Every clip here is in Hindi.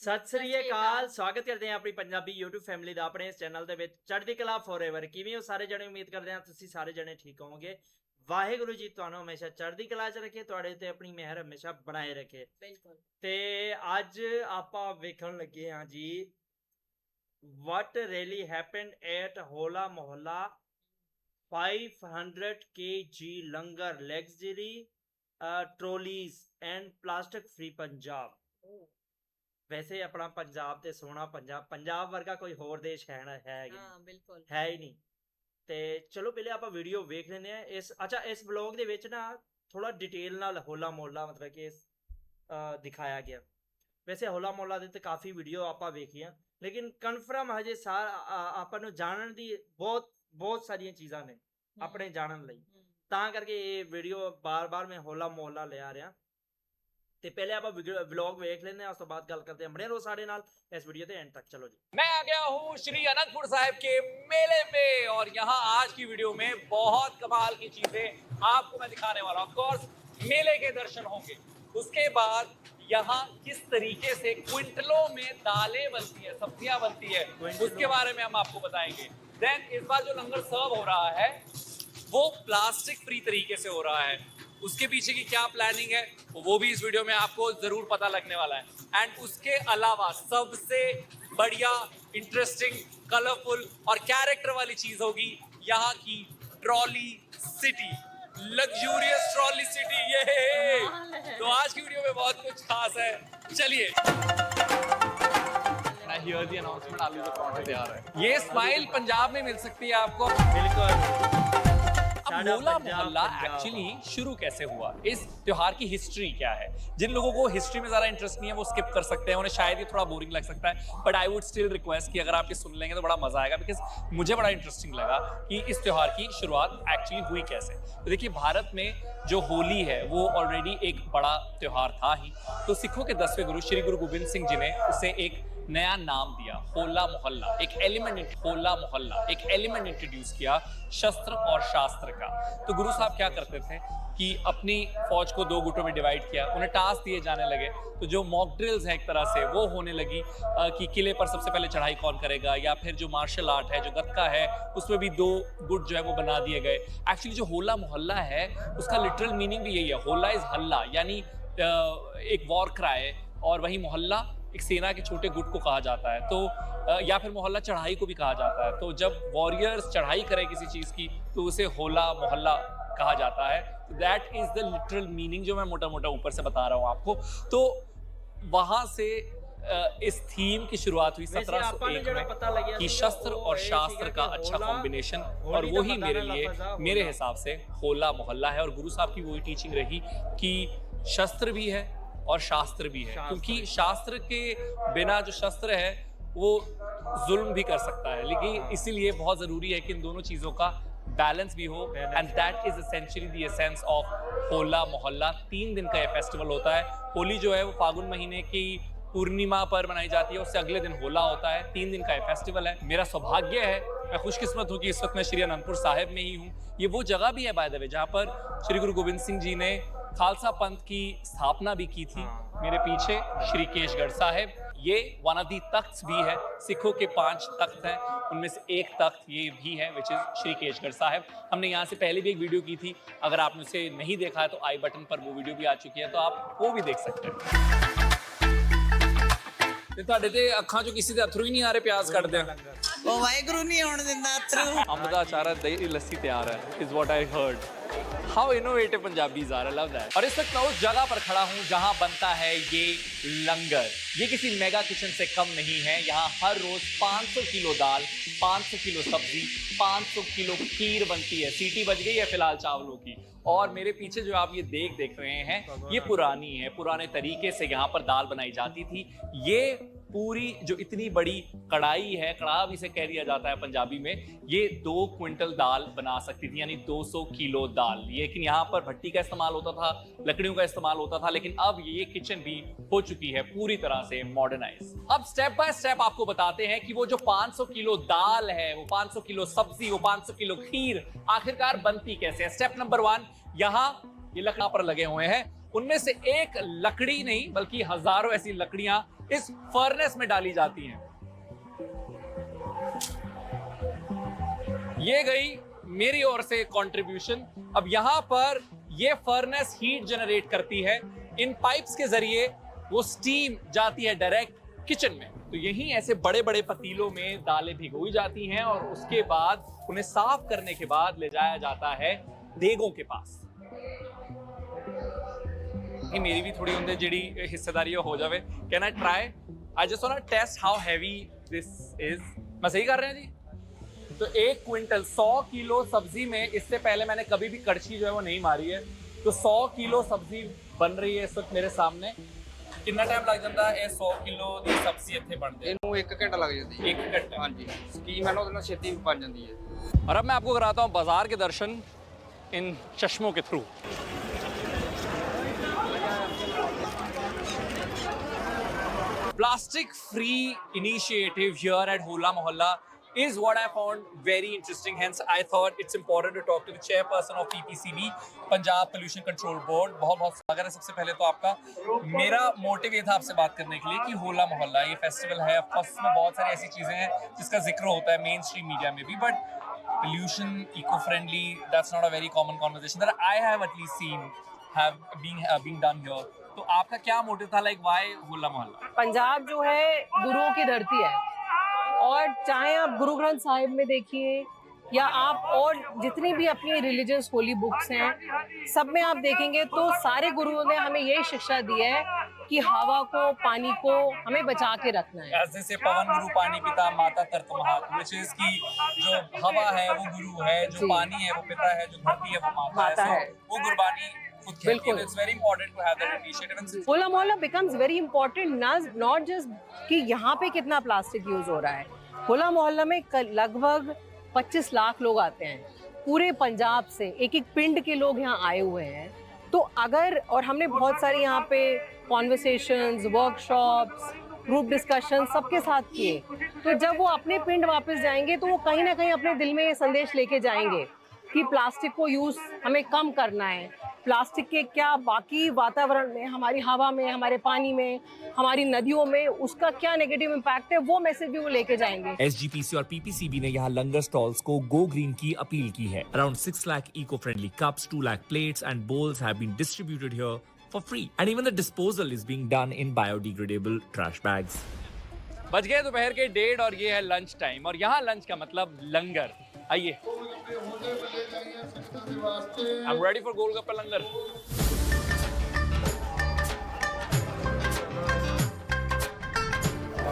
ਸਤਿ ਸ੍ਰੀ ਅਕਾਲ। ਸਵਾਗਤ ਕਰਦੇ ਹਾਂ ਆਪਣੀ ਪੰਜਾਬੀ YouTube ਫੈਮਿਲੀ ਦਾ ਆਪਣੇ ਇਸ ਚੈਨਲ ਦੇ ਵਿੱਚ। ਚੜ੍ਹਦੀ ਕਲਾ ਫੋਰਐਵਰ। ਕਿਵੇਂ ਹੋ ਸਾਰੇ ਜਣੇ? ਉਮੀਦ ਕਰਦੇ ਹਾਂ ਤੁਸੀਂ ਸਾਰੇ ਜਣੇ ਠੀਕ ਹੋਵੋਗੇ। ਵਾਹਿਗੁਰੂ ਜੀ ਤੁਹਾਨੂੰ ਹਮੇਸ਼ਾ ਚੜ੍ਹਦੀ ਕਲਾ 'ਚ ਰੱਖੇ, ਤੁਹਾਡੇ ਤੇ ਆਪਣੀ ਮਿਹਰ ਹਮੇਸ਼ਾ ਬਣਾਏ ਰੱਖੇ। ਬਿਲਕੁਲ। ਤੇ ਅੱਜ ਆਪਾਂ ਵੇਖਣ ਲੱਗੇ ਹਾਂ ਜੀ what really happened at Hola Mohalla 500 kg langar luxury trolleys and plastic free Punjab. ਵੈਸੇ ਆਪਣਾ ਪੰਜਾਬ ਤੇ ਸੋਹਣਾ ਪੰਜਾਬ ਵਰਗਾ ਕੋਈ ਹੋਰ ਦੇਸ਼ ਹੈ ਹਾਂ ਬਿਲਕੁਲ ਹੈ ਹੀ ਨਹੀਂ। ਤੇ ਚਲੋ ਪਹਿਲੇ ਆਪਾਂ ਵੀਡੀਓ ਵੇਖ ਲੈਂਦੇ ਆ। ਇਸ ਬਲੌਗ ਦੇ ਵਿੱਚ ਨਾ ਥੋੜਾ ਡਿਟੇਲ ਨਾਲ ਹੋਲਾ ਮੁਹੱਲਾ ਮਤਲਬ ਕਿ ਦਿਖਾਇਆ ਗਿਆ। ਵੈਸੇ ਹੋਲਾ ਮੁਹੱਲਾ ਦੇ ਤੇ ਕਾਫੀ ਵੀਡੀਓ ਆਪਾਂ ਵੇਖੀਆਂ, ਲੇਕਿਨ ਕਨਫਰਮ ਹਜੇ ਆਪਾਂ ਨੂੰ ਜਾਣਨ ਦੀ ਬਹੁਤ ਸਾਰੀਆਂ ਚੀਜ਼ਾਂ ਨੇ ਆਪਣੇ ਜਾਣਨ ਲਈ, ਤਾਂ ਕਰਕੇ ਇਹ ਵੀਡੀਓ ਬਾਰ-ਬਾਰ ਮੈਂ ਹੋਲਾ ਮੁਹੱਲਾ ਲਿਆ ਰਿਹਾ। ਤੇ ਪਹਿਲੇ ਆਪਾਂ व्लॉग ਵੇਖ लेने हैं, उस तो बाद गल करते हैं। बने रहो सारे नाल इस वीडियो के एंड तक। चलो जी, मैं आ गया हूँ श्री अनंतपुर साहिब के मेले में और यहाँ आज की वीडियो में बहुत कमाल की चीजें आपको मैं दिखाने वाला हूँ। ऑफ कोर्स मेले के दर्शन होंगे, उसके बाद यहाँ किस तरीके से क्विंटलों में दालें बनती है, सब्जियां बनती है, उसके बारे में हम आपको बताएंगे। देन इस बार जो लंगर सर्व हो रहा है वो प्लास्टिक फ्री तरीके से हो रहा है, उसके पीछे की क्या प्लानिंग है वो भी इस वीडियो में आपको जरूर पता लगने वाला है। एंड उसके अलावा सबसे बढ़िया, इंटरेस्टिंग, कलरफुल और कैरेक्टर वाली चीज होगी यहाँ की trolley city, luxurious trolley city. ये तो आज की वीडियो में बहुत कुछ खास है, चलिए। हियर द अनाउंसमेंट, आलू के पराठे तैयार है। ये स्माइल पंजाब में मिल सकती है आपको। बिल्कुल। अब होला मोहल्ला एक्चुअली शुरू कैसे हुआ, इस त्योहार की हिस्ट्री क्या है? जिन लोगों को हिस्ट्री में ज़्यादा इंटरेस्ट नहीं है वो स्किप कर सकते हैं, उन्हें शायद ये थोड़ा बोरिंग लग सकता है, but I would still request कि अगर आप ये सुन लेंगे तो बड़ा मजा आएगा, बिकॉज मुझे बड़ा इंटरेस्टिंग लगा कि इस त्योहार की शुरुआत एक्चुअली हुई कैसे। तो देखिए, भारत में जो होली है वो ऑलरेडी एक बड़ा त्योहार था ही, तो सिखों के 10वें गुरु श्री गुरु गोबिंद सिंह जी ने उसे एक नया नाम दिया, होला मोहल्ला। एक एलिमेंट इंट्रोड्यूस किया शस्त्र और शास्त्र का। तो गुरु साहब क्या करते थे कि अपनी फौज को 2 गुटों में डिवाइड किया, उन्हें टास्क दिए जाने लगे, तो जो मॉक ड्रिल्स हैं एक तरह से वो होने लगी कि किले पर सबसे पहले चढ़ाई कौन करेगा, या फिर जो मार्शल आर्ट है, जो गतका है, उसमें भी 2 गुट जो है वो बना दिए गए। एक्चुअली जो होला मोहल्ला है उसका लिटरल मीनिंग भी यही है, होला इज हल्ला, यानी एक वॉर क्राई, और वही मोहल्ला एक सेना के छोटे गुट को कहा जाता है। तो या फिर मोहल्ला चढ़ाई को भी कहा जाता है। तो जब वॉरियर्स चढ़ाई करें किसी चीज़ की तो उसे होला मोहल्ला कहा जाता है। That is the literal meaning जो मैं मोटा मोटा ऊपर से बता रहा हूँ आपको। तो वहाँ से इस थीम की शुरुआत हुई 1701 में कि शस्त्र और शास्त्र का अच्छा कॉम्बिनेशन, और वही मेरे लिए, मेरे हिसाब से होला मोहल्ला है। और गुरु साहब की वही टीचिंग रही कि शस्त्र भी है और शास्त्र भी है, क्योंकि शास्त्र के बिना जो शस्त्र है वो जुल्म भी कर सकता है, लेकिन इसीलिए बहुत ज़रूरी है कि इन दोनों चीज़ों का बैलेंस भी हो। And that is essentially the essence of होला मोहल्ला। 3 दिन का ये फेस्टिवल होता है। होली जो है वो फागुन महीने की पूर्णिमा पर मनाई जाती है, उससे अगले दिन होला होता है। 3 दिन का ये फेस्टिवल है। मेरा सौभाग्य है, मैं खुशकिस्मत हूँ कि इस वक्त मैं श्री अनंतपुर साहिब में ही हूँ। ये वो जगह भी है बाय द वे जहाँ पर श्री गुरु गोबिंद सिंह जी ने खालसा पंथ की स्थापना भी की थी। मेरे पीछे श्री केशगढ़ साहिब, ये वन ऑफ दी तख्त भी है। सिखों के 5 तख्त हैं, उनमें से एक तख्त ये भी है, विच इज श्री केशगढ़ साहिब। हमने यहाँ से पहले भी एक वीडियो की थी, अगर आपने उसे नहीं देखा है तो आई बटन पर वो वीडियो भी आ चुकी है, तो आप वो भी देख सकते हैं। ਤੁਹਾਡੇ ਤੇ ਅੱਖਾਂ ਚੋਂ ਕਿਸੇ ਦੇ ਅਥਰੂ ਹੀ ਨਹੀਂ ਆ ਰਹੇ ਪਿਆਜ਼ ਕੱਢਦੇ ਆ। ਉਹ ਵਾਹਿਗੁਰੂ ਨਹੀਂ ਆਉਣ ਦਿੰਦਾ ਅਥਰੂ। ਅੰਬ ਦਾ ਅਚਾਰ, ਦਹੀਂ ਲੱਸੀ ਤਿਆਰ ਹੈ, is what I heard. How innovative Punjabis are, I love that. और इस वक्त मैं उस जगह पर खड़ा हूँ जहाँ बनता है ये लंगर। ये किसी मेगा किचन से कम नहीं है। यहाँ हर रोज 500 किलो दाल, 500 किलो सब्जी, 500 किलो खीर बनती है। सीटी बज गई है फिलहाल चावलों की। और मेरे पीछे जो आप ये देख रहे हैं, ये पुरानी है, पुराने तरीके से यहाँ पर दाल बनाई जाती थी। ये पूरी जो इतनी बड़ी कढ़ाई है, कढ़ा भी इसे कह दिया जाता है पंजाबी में, ये 2 क्विंटल दाल बना सकती थी, यानी 200 किलो दाल। लेकिन यहाँ पर भट्टी का इस्तेमाल होता था, लकड़ियों का इस्तेमाल होता था, लेकिन अब ये किचन भी हो चुकी है पूरी तरह से मॉडर्नाइज। अब स्टेप बाय स्टेप आपको बताते हैं कि वो जो 500 किलो दाल है, वो 500 किलो सब्जी, वो 500 किलो खीर आखिरकार बनती कैसे है। स्टेप नंबर 1, यहाँ ये लकड़ा पर लगे हुए हैं, उनमें से एक लकड़ी नहीं बल्कि हजारों ऐसी लकड़ियां इस फर्नेस में डाली जाती हैं। ये गई मेरी ओर से कंट्रीब्यूशन। अब यहां पर ये फर्नेस हीट जनरेट करती है, इन पाइप्स के जरिए वो स्टीम जाती है डायरेक्ट किचन में। तो यहीं ऐसे बड़े बड़े पतीलों में दालें भिगोई जाती हैं और उसके बाद उन्हें साफ करने के बाद ले जाया जाता है देगों के पास। कि मेरी भी थोड़ी उनसे जिड़ी हिस्सेदारी हो जावे। Can I try? I just want to test how heavy this is. मैं सही कर रहे हैं जी? तो 1 क्विंटल 100 किलो सब्जी में, इससे पहले मैंने कभी भी कड़छी जो है वो नहीं मारी है, तो 100 किलो सब्जी बन रही है इस वक्त मेरे सामने। कितना टाइम लग जाता है 100 किलो ਦੀ ਸਬਜ਼ੀ ਇੱਥੇ ਬਣਦੇ? ਇਹਨੂੰ 1 ਘੰਟਾ ਲੱਗ ਜਾਂਦੀ ਹੈ। 1 घंटा। ਹਾਂਜੀ ਸਕੀਮ ਹੈ ਨਾ ਉਹਦੇ ਨਾਲ ਛੇਤੀ ਬਣ ਜਾਂਦੀ ਹੈ। और अब मैं आपको कराता हूँ बाजार के दर्शन इन चश्मों के through. Plastic free initiative here at Hola Mohalla is what I found very interesting. Hence, I thought it's important to talk to the chairperson of PPCB, Punjab Pollution Control Board. बहुत बहुत स्वागत है सबसे पहले तो आपका। मेरा मोटिव ये था आपसे बात करने के लिए कि होला मोहल्ला ये फेस्टिवल है, ऑफ कोर्स इसमें बहुत सारी ऐसी चीजें हैं जिसका जिक्र होता है मेन स्ट्रीम मीडिया में भी, but pollution, eco-friendly, that's not a very common conversation that I have at least seen have being done here. तो आपका क्या मोटिव था, लाइक व्हाई होला मोहल्ला? पंजाब जो है गुरुओं की धरती है, और चाहे आप गुरु ग्रंथ साहिब में देखिए या आप और जितनी भी अपनी रिलीजियस होली बुक्स हैं, सब में आप देखेंगे तो सारे गुरुओं ने हमें यही शिक्षा दी है कि हवा को, पानी को हमें बचा के रखना है। As they say, पवन गुरु पानी पिता माता तर्त महा, which is कि जो हवा है वो गुरु है, जो जी। पानी है वो पिता है, जो धरती है वो माता है। So, वो गुरबानी खुद कहती है। बिल्कुल। It's very important to have that initiative. And होला मोहल्ला becomes very important, not just कि यहाँ पे कितना प्लास्टिक यूज हो रहा है। होला मोहल्ला में लगभग 25 लाख लोग आते हैं पूरे पंजाब से, एक एक पिंड के लोग यहाँ आए हुए हैं। तो अगर, और हमने बहुत सारे यहाँ पे कॉन्वर्सेशंस, वर्कशॉप्स, ग्रुप डिस्कशन सबके साथ किए, तो जब वो अपने पिंड वापस जाएंगे तो वो कहीं ना कहीं अपने दिल में ये संदेश लेके जाएंगे कि प्लास्टिक को यूज हमें कम करना है। प्लास्टिक के क्या बाकी वातावरण में, हमारी हवा में, हमारे पानी में, हमारी नदियों में उसका क्या नेगेटिव इम्पैक्ट है, वो मैसेज भी वो लेके जाएंगे। SGPC और PPCB ने यहाँ लंगर स्टॉल्स को गो ग्रीन की अपील की है। Around 6 lakh eco-friendly cups, 2 lakh plates and bowls have been distributed here for free, and even the disposal is being done in biodegradable trash bags. बज गए दोपहर के 1:30 और ये है लंच टाइम, और यहाँ लंच का मतलब लंगर। आइए, I'm ready for golgappa langar.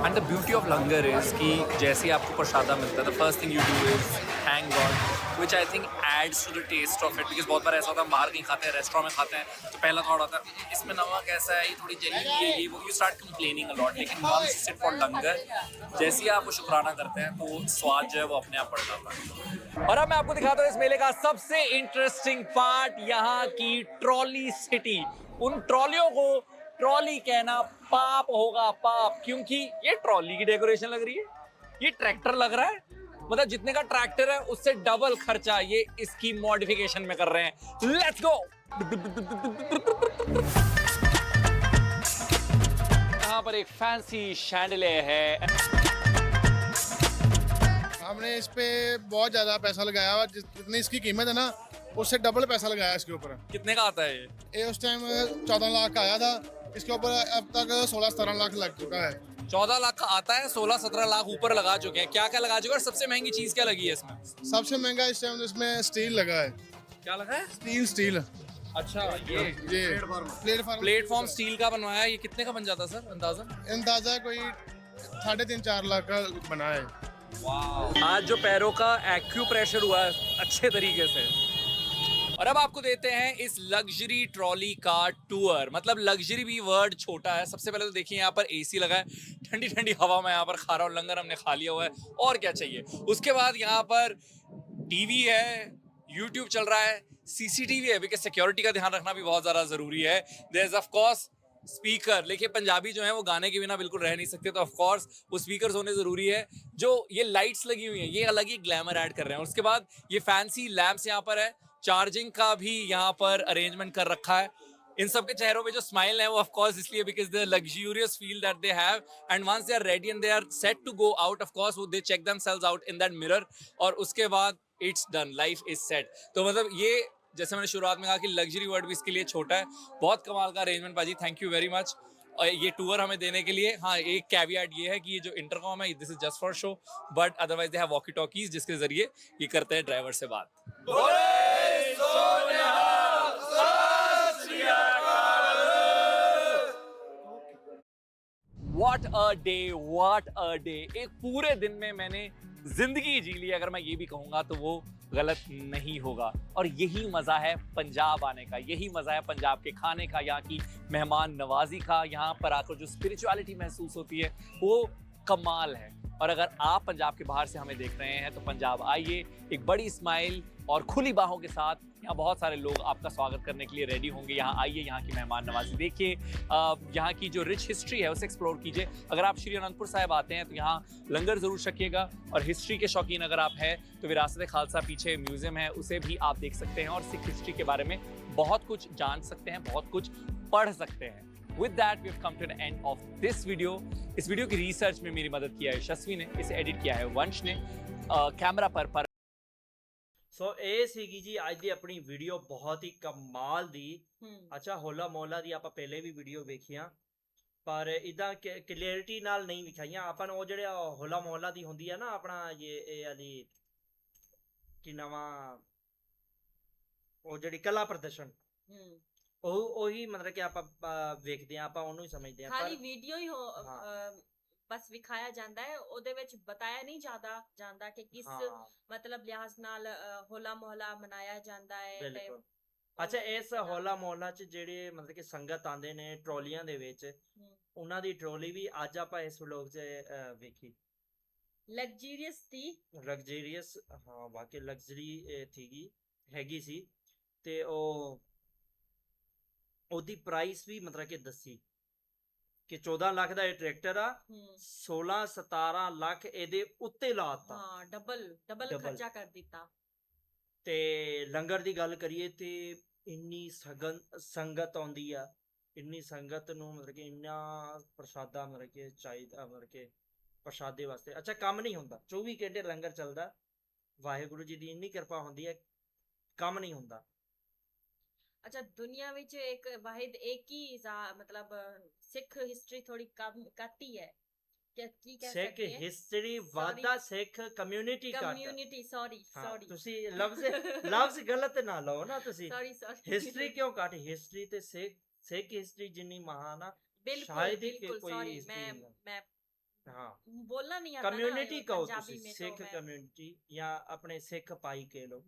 And the beauty of langar is कि जैसे ही आपको प्रसादा मिलता है, the first thing you do is thank God, which I think adds to the taste of it, because बहुत बार ऐसा होता है बाहर कहीं खाते हैं, रेस्टोरेंट में खाते हैं, तो पहला थॉट आता है इसमें नमक ऐसा है, ये थोड़ी जली हुई है, ये वो, you start complaining a lot. लेकिन once you sit for langar, जैसे ही आप वो शुक्राना करते हैं तो स्वाद जो है वो अपने आप बढ़ जाता है। और अब मैं आपको दिखाता हूँ इस मेले का सबसे इंटरेस्टिंग पार्ट, यहाँ की ट्रॉली सिटी। उन ट्रॉलियों को ट्रॉली कहना पाप होगा, पाप, क्योंकि ये ट्रॉली की डेकोरेशन लग रही है, ये ट्रैक्टर लग रहा है, मतलब जितने का ट्रैक्टर है उससे डबल खर्चा ये इसकी मॉडिफिकेशन में कर रहे हैं। Let's go. यहाँ पर एक फैंसी शैंडलियर है। हमने इस पे बहुत ज्यादा पैसा लगाया हुआ, जितनी इसकी कीमत है ना उससे डबल पैसा लगाया इसके ऊपर। कितने का आता है ये उस टाइम 14 लाख का आया था, इसके ऊपर अब तक 16-17 लाख लग चुका है। 14 लाख का आता है, 16-17 लाख ऊपर लगा चुके हैं। क्या क्या लगा चुके हैं, और सबसे महंगी चीज क्या लगी है इसमें? सबसे महंगा इस टाइम इसमें स्टील लगा है। क्या लगा है? स्टील। अच्छा, ये प्लेटफॉर्म स्टील का बनवाया है। ये कितने का बन जाता है सर, अंदाजा कोई 3.5-4 लाख का बना है। आज जो पैरों का एक्यूप्रेशर हुआ है अच्छे तरीके से। और अब आपको देते हैं इस लग्जरी ट्रॉली का टूर। मतलब लग्जरी भी वर्ड छोटा है। सबसे पहले तो देखिए यहाँ पर एसी लगा है, ठंडी ठंडी हवा में यहाँ पर खा रहा हूँ, लंगर हमने खा लिया हुआ है, और क्या चाहिए। उसके बाद यहाँ पर टीवी है, यूट्यूब चल रहा है, सीसीटीवी है, बिकॉज सिक्योरिटी का ध्यान रखना भी बहुत ज़्यादा ज़रूरी है। There is of course speaker. लेकिन पंजाबी जो है वो गाने के बिना बिल्कुल रह नहीं सकते, तो ऑफ कोर्स वो स्पीकर्स होने ज़रूरी है। जो ये लाइट्स लगी हुई हैं ये अलग ही ग्लैमर ऐड कर रहे हैं। उसके बाद ये फैंसी लैंप्स यहाँ पर है, चार्जिंग का भी यहाँ पर अरेंजमेंट कर रखा है। इन सब के चेहरों पे जो स्माइल है वो ऑफ कोर्स इसलिए because the luxurious feel that they have and once they are ready and they are set to go out of course वो they check themselves out in that mirror और उसके बाद it's done, life is set. तो मतलब ये जैसे मैंने शुरुआत में कहा कि लग्जरी वर्ड भी इसके लिए छोटा है। बहुत कमाल का अरेंजमेंट पाजी, थैंक यू वेरी मच और ये टूर हमें देने के लिए। हाँ, एक कैवियाट ये है कि ये जो इंटरकॉम है this is just for show, but otherwise they have walkie talkies जिसके जरिए ये करते हैं ड्राइवर से बात। What a day, what a day! एक पूरे दिन में मैंने जिंदगी जी ली, अगर मैं ये भी कहूँगा तो वो गलत नहीं होगा। और यही मज़ा है पंजाब आने का, यही मज़ा है पंजाब के खाने का, यहाँ की मेहमान नवाजी का, यहाँ पर आकर जो स्पिरिचुअलिटी महसूस होती है वो कमाल है। और अगर आप पंजाब के बाहर से हमें देख रहे हैं तो पंजाब आइए, एक बड़ी स्माइल और खुली बाहों के साथ यहाँ बहुत सारे लोग आपका स्वागत करने के लिए रेडी होंगे। यहाँ आइए, यहाँ की मेहमान नवाजी देखिए, यहाँ की जो रिच हिस्ट्री है उसे एक्सप्लोर कीजिए। अगर आप श्री अनंतपुर साहिब आते हैं तो यहाँ लंगर ज़रूर छकिएगा, और हिस्ट्री के शौकीन अगर आप हैं तो विरासत खालसा पीछे म्यूजियम है उसे भी आप देख सकते हैं और सिख हिस्ट्री के बारे में बहुत कुछ जान सकते हैं, बहुत कुछ पढ़ सकते हैं। With that, we have come to the end of this video. इस वीडियो की रिसर्च में मेरी मदद किया है यशस्वी ने, इसे एडिट किया है वंश ने, कैमरा पर ਸੋ ਇਹ ਸੀਗੀ ਜੀ ਅੱਜ ਦੀ ਆਪਣੀ ਵੀਡੀਓ, ਬਹੁਤ ਹੀ ਕਮਾਲ ਦੀ। ਅੱਛਾ, ਹੋਲਾ ਮੋਹਲਾ ਦੀ ਆਪਾਂ ਪਹਿਲੇ ਵੀ ਵੀਡੀਓ ਵੇਖੀਆਂ, ਪਰ ਇਦਾਂ ਕਲੀਅਰਿਟੀ ਨਾਲ ਨਹੀਂ ਵਿਖਾਈਆਂ ਆਪਾਂ ਨੂੰ। ਉਹ ਜਿਹੜੇ ਹੋਲਾ ਮੋਹਲਾ ਦੀ ਹੁੰਦੀ ਆ ਨਾ ਆਪਣਾ ਇਹ ਵਾਲੀ ਕੀ ਨਵਾਂ ਉਹ ਜਿਹੜੀ ਕਲਾ ਪ੍ਰਦਰਸ਼ਨ, ਉਹੀ ਮਤਲਬ ਕਿ ਆਪਾਂ ਵੇਖਦੇ ਆ, ਆਪਾਂ ਉਹਨੂੰ ਹੀ ਸਮਝਦੇ ਆ। ਖਾਲੀ ਵੀਡੀਓ ਹੀ ਬਸ ਵਿਖਾਇਆ ਜਾਂਦਾ ਹੈ, ਉਹਦੇ ਵਿੱਚ ਬਤਾਇਆ ਨਹੀਂ ਜਾਂਦਾ ਕਿ ਕਿਸ ਮਤਲਬ ਲਿਹਾਜ਼ ਨਾਲ ਹੋਲਾ ਮੋਹਲਾ ਮਨਾਇਆ ਜਾਂਦਾ ਹੈ। ਬਿਲਕੁਲ। ਅੱਛਾ, ਇਸ ਹੋਲਾ ਮੋਹਲਾ 'ਚ ਜਿਹੜੇ ਮਤਲਬ ਕਿ ਸੰਗਤ ਆਉਂਦੇ ਨੇ ਟਰੋਲੀਆਂ ਦੇ ਵਿੱਚ, ਉਹਨਾਂ ਦੀ ਟਰੋਲੀ ਵੀ ਅੱਜ ਆਪਾਂ ਇਸ ਵਲੋਗ 'ਚ ਵੇਖੀ। ਲਗਜ਼ਰੀਅਸ ਸੀ, ਲਗਜ਼ਰੀਅਸ, ਹਾਂ ਵਾਕਈ ਲਗਜ਼ਰੀ ਹੈਗੀ ਸੀ। ਤੇ ਉਹਦੀ ਪ੍ਰਾਈਸ ਵੀ ਮਤਲਬ ਕਿ ਦੱਸੀ ਕਿ 14 ਲੱਖ ਦਾ ਇਹ ਟਰੈਕਟਰ ਆ, 16-17 ਲੱਖ ਇਹਦੇ ਉੱਤੇ ਲਾਤਾ। ਹਾਂ, ਡਬਲ ਖਰਚਾ ਕਰ ਦਿੱਤਾ। ਤੇ ਲੰਗਰ ਦੀ ਗੱਲ ਕਰੀਏ ਤੇ ਇੰਨੀ ਸੰਗਤ ਆਉਂਦੀ ਆ, ਇੰਨੀ ਸੰਗਤ ਨੂੰ ਮਤਲਬ ਕਿ ਇੰਨਾ ਪ੍ਰਸ਼ਾਦਾ ਮਤਲਬ ਕਿ ਚਾਹੀਦਾ, ਮਤਲਬ ਕਿ ਪ੍ਰਸ਼ਾਦੇ ਵਾਸਤੇ। ਅੱਛਾ, ਕੰਮ ਨਹੀਂ ਹੁੰਦਾ, 24 ਘੰਟੇ ਲੰਗਰ ਚੱਲਦਾ। ਵਾਹਿਗੁਰੂ ਜੀ ਦੀ ਇੰਨੀ ਕਿਰਪਾ ਹੁੰਦੀ ਹੈ, ਕੰਮ ਨਹੀਂ ਹੁੰਦਾ। अच्छा, दुनिया विच एक वाहिद एक ही मतलब सिख हिस्ट्री थोड़ी कट ही है, ਕੀ ਕਹਿ ਸਿੱਖ ਸਕਦੇ ਹਾਂ? ਹਿਸਟਰੀ ਵਾਦਾ, ਸਿੱਖ ਕਮਿਊਨਿਟੀ ਘੱਟ। ਕਮਿਊਨਿਟੀ, ਸੌਰੀ ਤੁਸੀਂ ਲਫ਼ਜ਼ ਗਲਤ ਨਾ ਲਓ ਨਾ ਤੁਸੀਂ। ਸੌਰੀ ਹਿਸਟਰੀ ਕਿਉਂ ਘੱਟ? ਹਿਸਟਰੀ ਤੇ ਸਿੱਖ ਹਿਸਟਰੀ ਜਿੰਨੀ ਮਹਾਨ ਆ ਸ਼ਾਇਦ ਹੀ ਕੋਈ ਮੈਂ ਹਾਂ ਬੋਲਣਾ ਨਹੀਂ आता कम्युनिटी कहो ਤੁਸੀਂ, ਸਿੱਖ ਕਮਿਊਨਿਟੀ ਜਾਂ ਆਪਣੇ ਸਿੱਖ ਪਾਈ ਕਹਿ ਲਓ।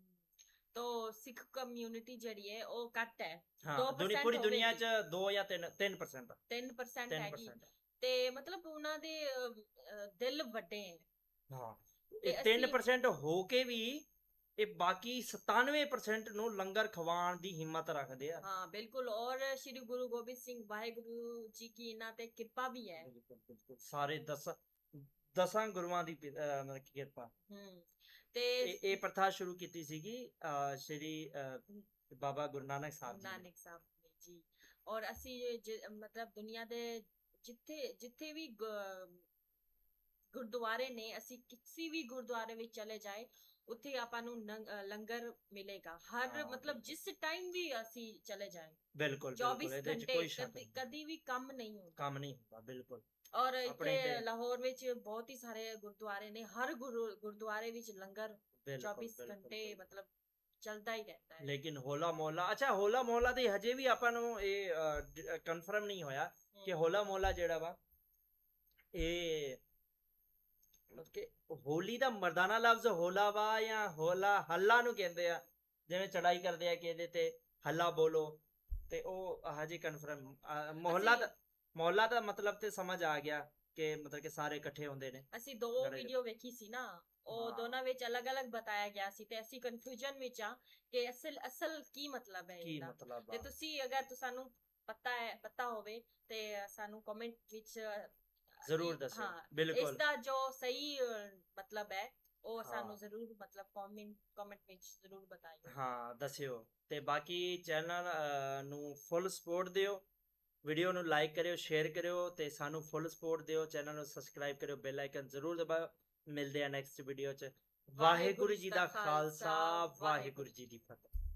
तो सिख कम्युनिटी ਜਿਹੜੀ ਹੈ ਉਹ ਘੱਟ ਹੈ। ਹਾਂ, ਪੂਰੀ ਦੁਨੀਆ 'ਚ 2 ਜਾਂ 3% 3% ਹੈਗੀ। ਤੇ ਮਤਲਬ ਉਹਨਾਂ ਦੇ ਦਿਲ ਵੱਡੇ ਹੈ। ਹਾਂ, ਇਹ 3% ਹੋ ਕੇ ਵੀ ਇਹ ਬਾਕੀ 97% ਨੂੰ ਲੰਗਰ ਖਵਾਉਣ ਦੀ ਹਿੰਮਤ ਰੱਖਦੇ ਆ। ਹਾਂ ਬਿਲਕੁਲ, ਔਰ ਸ਼੍ਰੀ ਗੁਰੂ ਗੋਬਿੰਦ ਸਿੰਘ ਵਾਹਿਗੁਰੂ ਜੀ ਕੀ ਇਹਨਾਂ ਤੇ ਕਿਰਪਾ ਵੀ ਹੈ। ਬਿਲਕੁਲ, ਸਾਰੇ 10 ਗੁਰੂਆਂ ਦੀ ਮਤਲਬ ਕਿਰਪਾ। ਤੇ ਇਹ ਪ੍ਰਥਾ ਸ਼ੁਰੂ ਕੀਤੀ ਸੀਗੀ ਸ਼੍ਰੀ ਬਾਬਾ ਗੁਰੂ ਨਾਨਕ ਸਾਹਿਬ ਨੇ ਜੀ। ਔਰ ਅਸੀਂ ਮਤਲਬ ਦੁਨੀਆ ਦੇ ਜਿੱਥੇ ਵੀ ਗੁਰਦੁਆਰੇ ਨੇ, ਅਸੀਂ ਕਿਸੇ ਵੀ ਗੁਰਦੁਆਰੇ ਵਿੱਚ ਚਲੇ ਜਾਏ ਉੱਥੇ ਆਪਾਂ ਨੂੰ ਲੰਗਰ ਮਿਲੇਗਾ ਹਰ ਮਤਲਬ ਜਿਸ ਟਾਈਮ ਵੀ ਅਸੀਂ ਚਲੇ ਜਾਏ। ਬਿਲਕੁਲ 24 ਘੰਟੇ ਕਦੀ ਵੀ ਕੰਮ ਨਹੀਂ ਹੁੰਦਾ। ਬਿਲਕੁਲ। ਔਰ ਇੱਥੇ ਲਾਹੌਰ ਵਿੱਚ ਬਹੁਤ ਹੀ ਸਾਰੇ ਗੁਰਦੁਆਰੇ ਨੇ, ਹਰ ਗੁਰਦੁਆਰੇ ਵਿੱਚ ਲੰਗਰ 24 ਘੰਟੇ ਮਤਲਬ ਚੱਲਦਾ ਹੀ ਰਹਿੰਦਾ ਹੈ। ਲੇਕਿਨ ਹੋਲਾ ਮੋਹਲਾ, ਅੱਛਾ ਹੋਲਾ ਮੋਹਲਾ ਤੇ ਹਜੇ ਵੀ ਆਪਾਂ ਨੂੰ ਇਹ ਕਨਫਰਮ ਨਹੀਂ ਹੋਇਆ ਕਿ ਹੋਲਾ ਮੋਹਲਾ ਜਿਹੜਾ ਵਾ ਇਹ ਮਤਲਬ ਕਿ ਹੋਲੀ ਦਾ ਮਰਦਾਨਾ ਲਫ਼ਜ਼ ਹੋਲਾ ਵਾ ਜਾਂ ਹੋਲਾ ਹੱਲਾ ਨੂੰ ਕਹਿੰਦੇ ਆ, ਜਿਵੇਂ ਚੜਾਈ ਕਰਦੇ ਆ ਕਿ ਇਹਦੇ ਤੇ ਹੱਲਾ ਬੋਲੋ, ਤੇ ਉਹ ਹਜੇ ਕਨਫਰਮ। ਮੋਹਲਾ ਦਾ ਮਤਲਬ ਤੇ ਸਮਝ ਆ ਗਿਆ ਕਿ ਮਤਲਬ ਕਿ ਸਾਰੇ ਇਕੱਠੇ ਹੁੰਦੇ ਨੇ। ਅਸੀਂ 2 ਵੀਡੀਓ ਵੇਖੀ ਸੀ ਨਾ, ਉਹ ਦੋਨਾਂ ਵਿੱਚ ਅਲੱਗ-ਅਲੱਗ ਬਤਾਇਆ ਗਿਆ ਸੀ ਤੇ ਅਸੀਂ ਕਨਫਿਊਜ਼ਨ ਵਿੱਚ ਆ ਕਿ ਅਸਲ ਕੀ ਮਤਲਬ ਹੈ ਇਹਦਾ। ਤੇ ਤੁਸੀਂ ਅਗਰ ਸਾਨੂੰ ਪਤਾ ਹੋਵੇ ਤੇ ਸਾਨੂੰ ਕਮੈਂਟ ਵਿੱਚ ਜ਼ਰੂਰ ਦੱਸੋ। ਬਿਲਕੁਲ, ਇਸ ਦਾ ਜੋ ਸਹੀ ਮਤਲਬ ਹੈ ਉਹ ਹਾਂ। ਸਾਨੂੰ ਜ਼ਰੂਰ ਮਤਲਬ ਕਮੈਂਟ ਵਿੱਚ ਜ਼ਰੂਰ ਬਤਾਇਓ। ਹਾਂ ਦੱਸਿਓ ਤੇ ਬਾਕੀ ਚੈਨਲ ਨੂੰ ਫੁੱਲ ਸਪੋਰਟ ਦਿਓ, ਵੀਡੀਓ ਨੂੰ ਲਾਈਕ ਕਰਿਓ, ਸ਼ੇਅਰ ਕਰਿਓ ਤੇ ਸਾਨੂੰ ਫੁੱਲ ਸਪੋਰਟ ਦਿਓ, ਚੈਨਲ ਨੂੰ ਸਬਸਕ੍ਰਾਈਬ ਕਰਿਓ, ਬੈਲ ਆਈਕਨ ਜ਼ਰੂਰ ਦਬਾਓ। ਮਿਲਦੇ ਆ ਨੈਕਸਟ ਵੀਡੀਓ 'ਚ। ਵਾਹਿਗੁਰੂ ਜੀ ਦਾ ਖਾਲਸਾ, ਵਾਹਿਗੁਰੂ ਜੀ ਦੀ ਫਤਿਹ।